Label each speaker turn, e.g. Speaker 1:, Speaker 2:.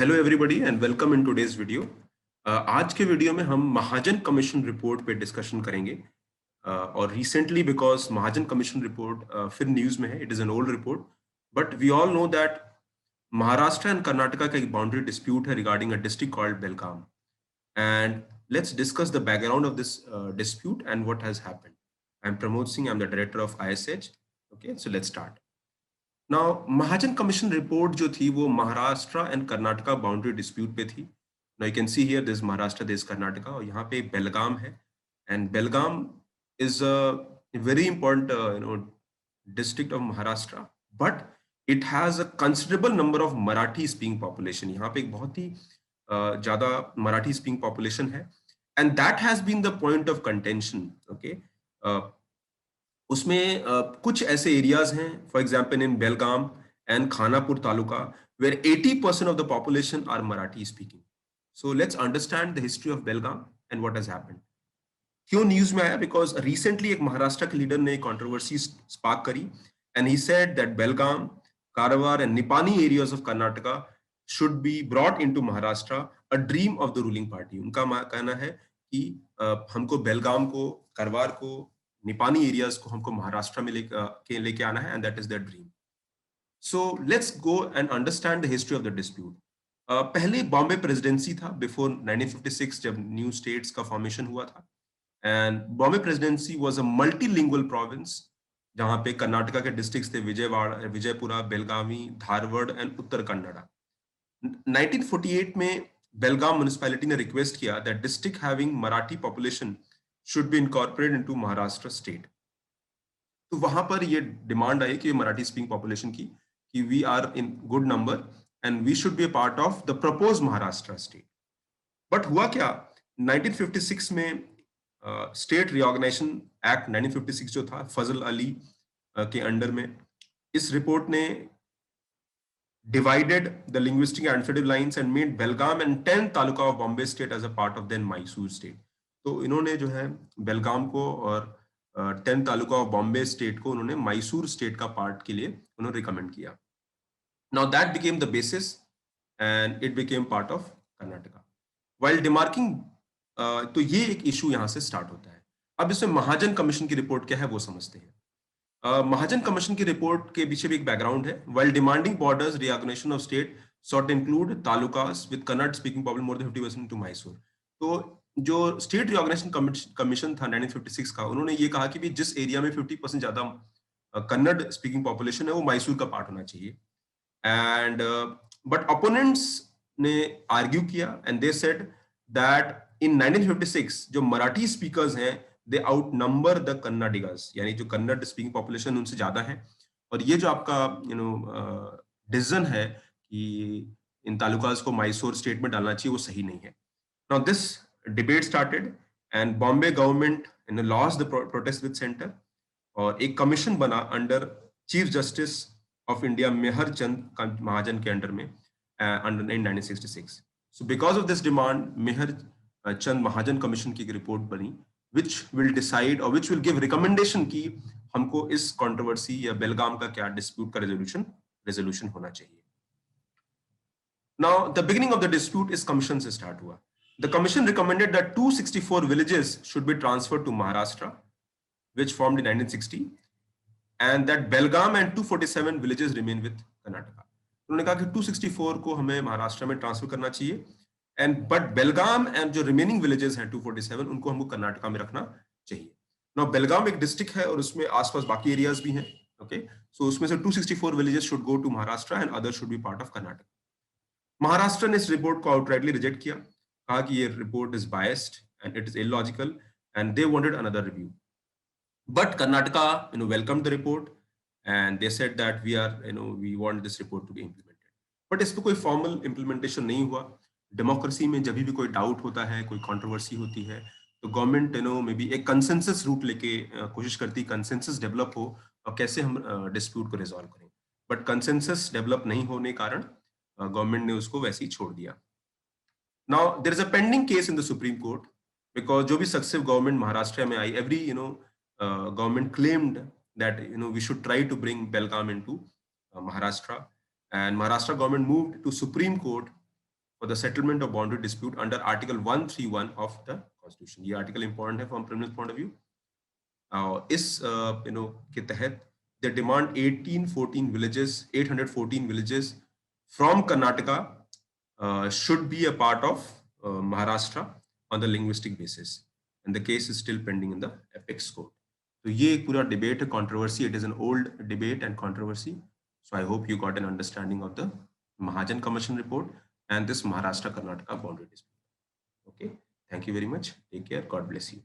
Speaker 1: Hello everybody and welcome in today's video. आज के video में हम महाजन कमीशन रिपोर्ट पे डिस्कशन करेंगे। और recently because Mahajan commission report फिर न्यूज में है, it is an old report, but we all know that Maharashtra and Karnataka का एक बाउंड्री डिस्प्यूट है regarding a district called Belgaum. And let's discuss the background of this dispute and what has happened. I am Pramod Singh, I am the director of ISH। Okay, so let's start. Now Mahajan commission report जो थी वो Maharashtra and Karnataka boundary dispute पे थी। Now you can see here this Maharashtra, this Karnataka, और यहाँ पे बेलगाम है। And Belgaum is a very important district of Maharashtra, but it has a considerable number of Marathi speaking population. यहाँ पे एक बहुत ही ज्यादा मराठी स्पीकिंग पॉपुलेशन है, and that has been the point of contention. Okay, उसमें कुछ ऐसे एरियाज हैं, for example in Belgaum and Khanapur taluka, where 80% of the population are Marathi speaking. So let's understand the history of Belgaum and what has happened. क्यों news में आया? Because recently एक महाराष्ट्र के leader ने कंट्रोवर्सी स्पार्क करी, and he said that Belgaum, Karwar and Nipani areas of Karnataka should be brought into Maharashtra, a dream of the ruling party. उनका कहना है कि हमको बेलगाम को, कारवार को, निपानी एरियाज को हमको महाराष्ट्र में लेके आना है, and that is the dream. So let's go and understand the history of the dispute. पहले बॉम्बे प्रेसिडेंसी था बिफोर 1956, जब न्यू स्टेट्स का फॉर्मेशन हुआ था। And Bombay presidency was a multilingual province, जहां पे कर्नाटका के डिस्ट्रिक्ट्स थे विजयवाड़ा, विजयपुरा, बेलगावी, धारवाड़ एंड उत्तर कन्नड़ा। 1948 में बेलगाम म्युनिसिपैलिटी ने रिक्वेस्ट किया that district having Marathi population should be incorporated into Maharashtra state. तो वहां पर ये डिमांड आई कि मराठी स्पीकिंग पॉपुलेशन की, कि we are in good number and we should be a part of the propose Maharashtra state. But हुआ क्या, 1956 में स्टेट रिऑर्गेनाइजेशन एक्ट 1956 जो था फजल अली के अंडर में, इस रिपोर्ट ने divided the linguistic and administrative lines and made Belgaum and 10 taluka of Bombay state as a part of then Mysore state। तो इन्होंने जो है बेलगाम को और 10 तालुका ऑफ बॉम्बे स्टेट को उन्होंने मैसूर स्टेट का पार्ट के लिए उन्होंने रिकमेंड किया। Now that became the basis and it became part of Karnataka while demarking. तो ये एक इशू यहाँ से स्टार्ट होता है। अब इसमें महाजन कमीशन की रिपोर्ट क्या है वो समझते हैं। महाजन कमीशन की रिपोर्ट के पीछे भी एक बैकग्राउंड है। While demanding borders reorganization of state sought include talukas with Kannada speaking population more than 50% to Mysore. तो जो स्टेट रिऑर्गेनाइजेशन कमीशन था 1956 का, उन्होंने ये कहा कि भी जिस एरिया में 50% ज्यादा कन्नड़ स्पीकिंग पॉपुलेशन है वो मैसूर का पार्ट होना चाहिए। एंड बट ओपोनेंट्स ने आर्ग्यू किया and they said that in 1956 जो मराठी स्पीकर्स हैं दे आउट नंबर द कन्नाडिगास, यानी जो कन्नड़ स्पीकिंग पॉपुलेशन उनसे ज्यादा है। और ये जो आपका डिसीजन है कि इन तालुकास को मैसूर स्टेट में डालना चाहिए, वो सही नहीं है। Now this debate started and Bombay government lost the protest with centre, और एक कमीशन बना under chief justice of India Mehr Chand Mahajan के अंडर में under in 1966। So because of this demand Mehr Chand Mahajan commission की एक रिपोर्ट बनी which will decide or which will give recommendation कि हमको इस कंट्रोवर्सी या बेलगाम का क्या डिस्प्यूट का रेजोल्यूशन होना चाहिए। Now the beginning of the dispute is commission से स्टार्ट हुआ। The commission recommended that 264 villages should be transferred to Maharashtra, which formed in 1960, and that Belgaum and 247 villages remain with Karnataka। उन्होंने कहा कि 264 को हमें महाराष्ट्र में ट्रांसफर करना चाहिए, एंड बट बेलगाम एंड जो रिमेनिंग विलेजेस हैं 247 उनको हमको कर्नाटका में रखना चाहिए। नाउ बेलगाम एक डिस्ट्रिक्ट है और उसमें आसपास बाकी एरियाज भी हैं। ओके, सो उसमें से 264 villages should go to Maharashtra and other should be part of Karnataka. Maharashtra ने इस रिपोर्ट को आउटराइटली रिजेक्ट किया, कहा कि ये report is biased and it is illogical and they wanted another review. But Karnataka welcomed the report and they said that we want this report to be implemented. But इस पर कोई formal implementation नहीं हुआ। Democracy में जब भी कोई doubt होता है, कोई कंट्रोवर्सी होती है, तो गवर्नमेंट मे बी एक कंसेंसस रूट लेके कोशिश करती, कंसेंसस डेवलप हो और कैसे हम डिस्प्यूट को रिजॉल्व करें। बट कंसेंसस डेवलप नहीं होने कारण गवर्नमेंट ने उसको वैसे ही छोड़ दिया। Now there is a pending case in the supreme court, because जो भी सक्सेसिव गवर्नमेंट महाराष्ट्र में आई, every government claimed that we should try to bring Belgaum into Maharashtra, and Maharashtra government moved to supreme court for the settlement of boundary dispute under Article 131 of the Constitution. ये article important है from criminal point of view. इस के तहत they demand 814 villages from Karnataka should be a part of Maharashtra on the linguistic basis, and the case is still pending in the apex court. तो ये एक पूरा debate है, controversy. It is an old debate and controversy. So I hope you got an understanding of the Mahajan Commission report and this Maharashtra Karnataka boundary dispute. Okay, thank you very much. Take care. God bless you.